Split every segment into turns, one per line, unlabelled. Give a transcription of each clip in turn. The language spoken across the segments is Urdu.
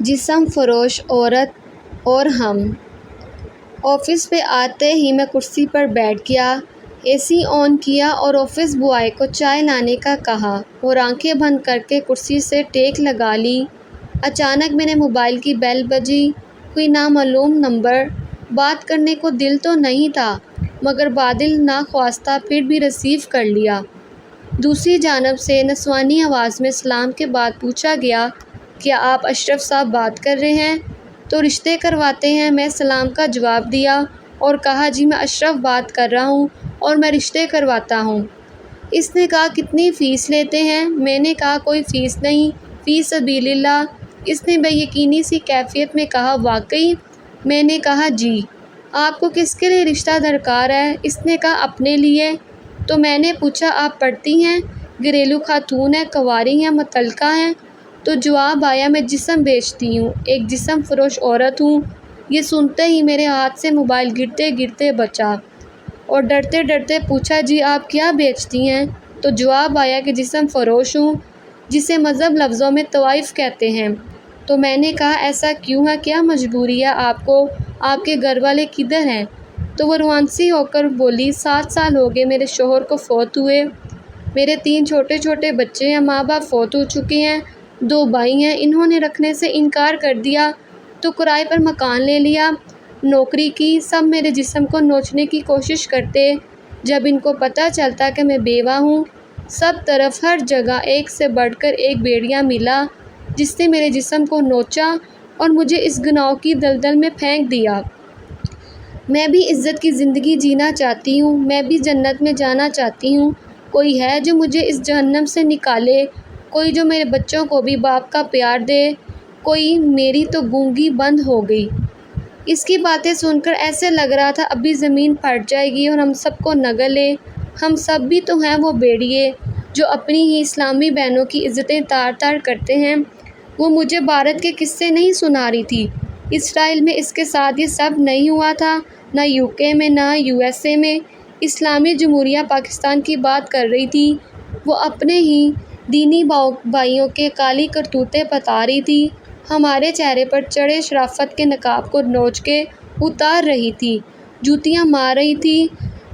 جسم فروش عورت اور ہم۔ آفس پہ آتے ہی میں کرسی پر بیٹھ گیا، اے سی آن کیا اور آفس بوائے کو چائے لانے کا کہا اور آنکھیں بند کر کے کرسی سے ٹیک لگا لی۔ اچانک میرے موبائل کی بیل بجی۔ کوئی نامعلوم نمبر۔ بات کرنے کو دل تو نہیں تھا مگر بادل ناخواستہ پھر بھی ریسیو کر لیا۔ دوسری جانب سے نسوانی آواز میں سلام کے بعد پوچھا گیا، کیا آپ اشرف صاحب بات کر رہے ہیں؟ تو رشتے کرواتے ہیں؟ میں سلام کا جواب دیا اور کہا، جی میں اشرف بات کر رہا ہوں اور میں رشتے کرواتا ہوں۔ اس نے کہا، کتنی فیس لیتے ہیں؟ میں نے کہا، کوئی فیس نہیں، فی سبیل اللہ۔ اس نے بے یقینی سی کیفیت میں کہا، واقعی؟ میں نے کہا، جی۔ آپ کو کس کے لیے رشتہ درکار ہے؟ اس نے کہا، اپنے لیے۔ تو میں نے پوچھا، آپ پڑھتی ہیں؟ گھریلو خاتون ہیں، کنواری ہیں، مطلقہ ہیں؟ تو جواب آیا، میں جسم بیچتی ہوں، ایک جسم فروش عورت ہوں۔ یہ سنتے ہی میرے ہاتھ سے موبائل گرتے گرتے بچا اور ڈرتے ڈرتے پوچھا، جی آپ کیا بیچتی ہیں؟ تو جواب آیا کہ جسم فروش ہوں، جسے مذہب لفظوں میں طوائف کہتے ہیں۔ تو میں نے کہا، ایسا کیوں ہے؟ کیا مجبوری ہے آپ کو؟ آپ کے گھر والے کدھر ہیں؟ تو وہ روانسی ہو کر بولی، 7 سال ہو گئے میرے شوہر کو فوت ہوئے، میرے 3 چھوٹے چھوٹے بچے ہیں، ماں باپ فوت ہو چکے ہیں، 2 بھائی ہیں، انہوں نے رکھنے سے انکار کر دیا تو کرائے پر مکان لے لیا، نوکری کی۔ سب میرے جسم کو نوچنے کی کوشش کرتے۔ جب ان کو پتہ چلتا کہ میں بیوہ ہوں، سب طرف ہر جگہ ایک سے بڑھ کر ایک بھیڑیا ملا جس نے میرے جسم کو نوچا اور مجھے اس گناہ کی دلدل میں پھینک دیا۔ میں بھی عزت کی زندگی جینا چاہتی ہوں، میں بھی جنت میں جانا چاہتی ہوں۔ کوئی ہے جو مجھے اس جہنم سے نکالے؟ کوئی جو میرے بچوں کو بھی باپ کا پیار دے؟ کوئی؟ میری تو گونگی بند ہو گئی۔ اس کی باتیں سن کر ایسے لگ رہا تھا ابھی زمین پھٹ جائے گی اور ہم سب کو نگل لے۔ ہم سب بھی تو ہیں وہ بھیڑیے جو اپنی ہی اسلامی بہنوں کی عزتیں تار تار کرتے ہیں۔ وہ مجھے بھارت کے قصے نہیں سنا رہی تھی، اسرائیل میں اس کے ساتھ یہ سب نہیں ہوا تھا، نہ UK میں، نہ USA میں۔ اسلامی جمہوریہ پاکستان کی بات کر رہی تھی۔ وہ اپنے ہی دینی بھائیوں کے کالی کرتوتیں بتا رہی تھی، ہمارے چہرے پر چڑھے شرافت کے نقاب کو نوچ کے اتار رہی تھی، جوتیاں مار رہی تھی،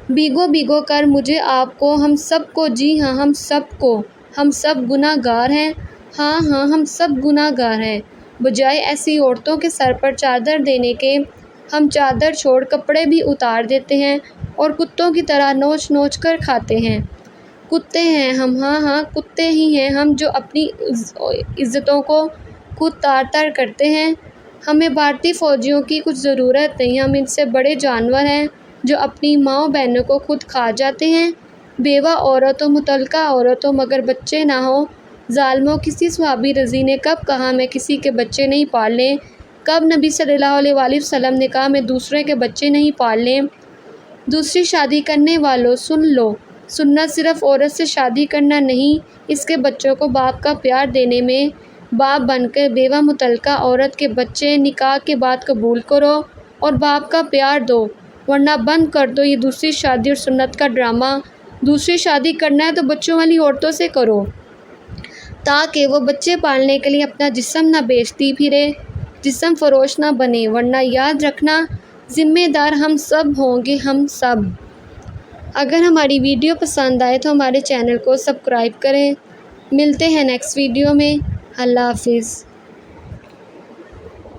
بھیگو بھیگو کر مجھے، آپ کو، ہم سب کو۔ جی ہاں، ہم سب کو۔ ہم سب گناہ گار ہیں، ہاں ہاں ہم سب گناہ گار ہیں۔ بجائے ایسی عورتوں کے سر پر چادر دینے کے، ہم چادر چھوڑ کپڑے بھی اتار دیتے ہیں اور کتوں کی طرح نوچ نوچ کر کھاتے ہیں۔ کتے ہیں ہم، ہاں ہاں کتے ہی ہیں ہم، جو اپنی عزتوں کو خود تار تار کرتے ہیں۔ ہمیں بھارتی فوجیوں کی کچھ ضرورت نہیں، ہم ان سے بڑے جانور ہیں جو اپنی ماؤں بہنوں کو خود کھا جاتے ہیں۔ بیوہ عورت ہو، مطلقہ عورت ہو مگر بچے نہ ہو۔ ظالموں، کسی صحابی رضی نے کب کہا میں کسی کے بچے نہیں پالنے؟ کب نبی صلی اللہ علیہ وآلہ وسلم نے کہا میں دوسرے کے بچے نہیں پالنے؟ دوسری شادی کرنے والوں سن لو، سنت صرف عورت سے شادی کرنا نہیں، اس کے بچوں کو باپ کا پیار دینے میں باپ بن کر بیوہ مطلقہ عورت کے بچے نکاح کے بعد قبول کرو اور باپ کا پیار دو، ورنہ بند کر دو یہ دوسری شادی اور سنت کا ڈرامہ۔ دوسری شادی کرنا ہے تو بچوں والی عورتوں سے کرو تاکہ وہ بچے پالنے کے لیے اپنا جسم نہ بیچتی پھرے، جسم فروش نہ بنے، ورنہ یاد رکھنا ذمہ دار ہم سب ہوں گے، ہم سب۔ اگر ہماری ویڈیو پسند آئے تو ہمارے چینل کو سبسکرائب کریں۔ ملتے ہیں نیکسٹ ویڈیو میں۔ اللہ حافظ۔